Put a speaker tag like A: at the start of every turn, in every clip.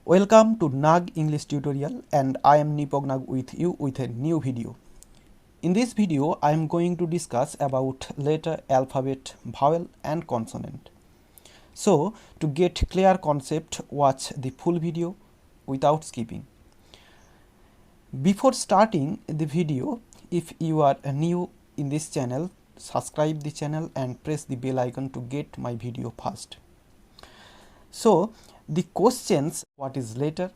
A: Welcome to Nag English tutorial, and I am Nipog Nag with you with a new video. In this video I am going to discuss about letter, alphabet, vowel and consonant. So to get clear concept, watch the full video without skipping. Before starting the video, if you are new in this channel, subscribe the channel and press the bell icon to get my video first. So the questions: what is letter,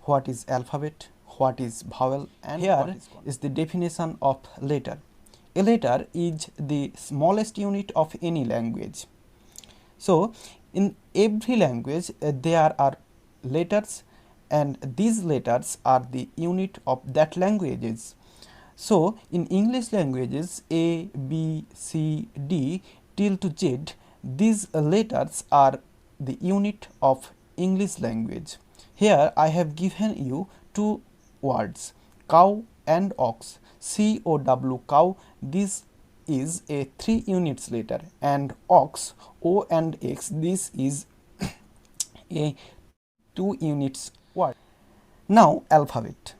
A: what is alphabet, what is vowel, and here is the definition of letter. A letter is the smallest unit of any language. So in every language there are letters, and these letters are the unit of that languages. So in English languages A, B, C, D till to Z, these letters are the unit of English language. Here I have given you two words, cow and ox. COW, cow, this is a 3 units letter, and ox, O and X, this is a 2 units word. Now alphabet.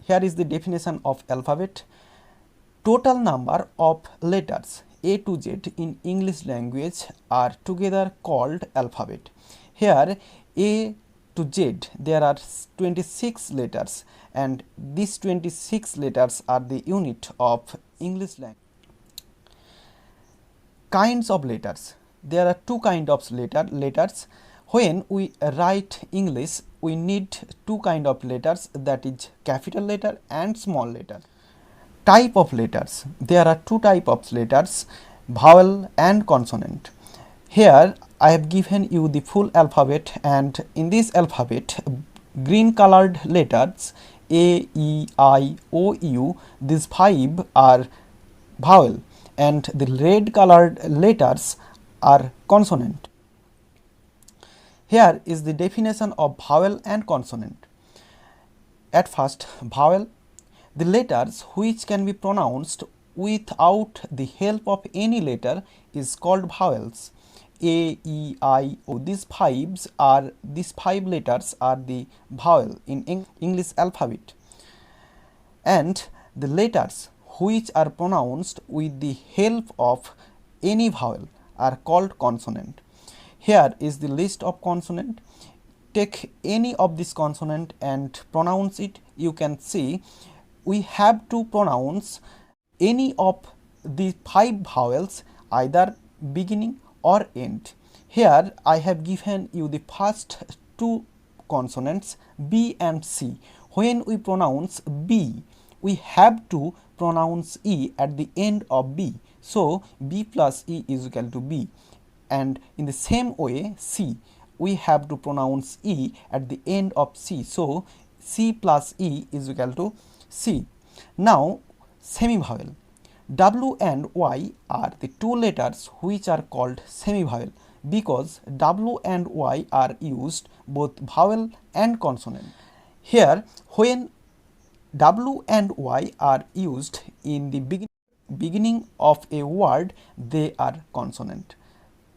A: Here is the definition of alphabet. Total number of letters A to Z in English language are together called alphabet. Here A to Z there are 26 letters, and these 26 letters are the unit of English language. Kinds of letters. There are two kinds of letters. When we write English, we need two kinds of letters, that is capital letter and small letter. Type of letters. There are two types of letters, vowel and consonant. Here I have given you the full alphabet, and in this alphabet green colored letters A, E, I, O, U, these 5 are vowel, and the red colored letters are consonant. Here is the definition of vowel and consonant. At first, vowel, the letters which can be pronounced without the help of any letter is called vowels. A, E, I, O, these 5 letters are the vowel in English alphabet, and the letters which are pronounced with the help of any vowel are called consonant. Here is the list of consonant. Take any of this consonant and pronounce it. You can see we have to pronounce any of the 5 vowels, either beginning or end. Here I have given you the first 2 consonants B and C. When we pronounce B, we have to pronounce E at the end of B. So B plus E is equal to B. And in the same way, C, we have to pronounce E at the end of C. So C plus E is equal to C. Now semivowel. W and Y are the 2 letters which are called semivowel, because W and Y are used both vowel and consonant. Here when W and Y are used in the beginning of a word, they are consonant.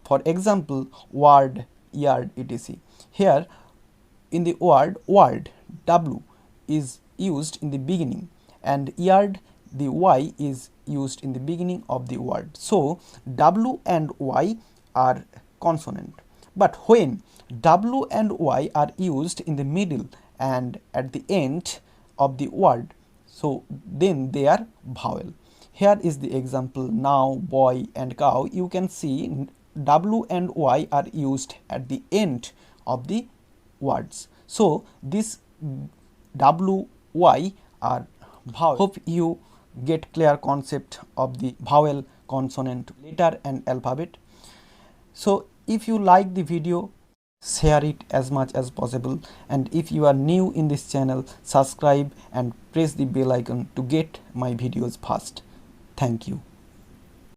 A: For example, word, yard, etc. Here in the word world, W is used in the beginning, and yard, the Y is used in the beginning of the word. So W and Y are consonant. But when W and Y are used in the middle and at the end of the word, so then they are vowel. Here is the example: now, boy and cow. You can see W and Y are used at the end of the words. So this W, Y are vowel. Hope you get clear concept of the vowel, consonant, letter and alphabet. So if you like the video, share it as much as possible, and if you are new in this channel, subscribe and press the bell icon to get my videos first. Thank you.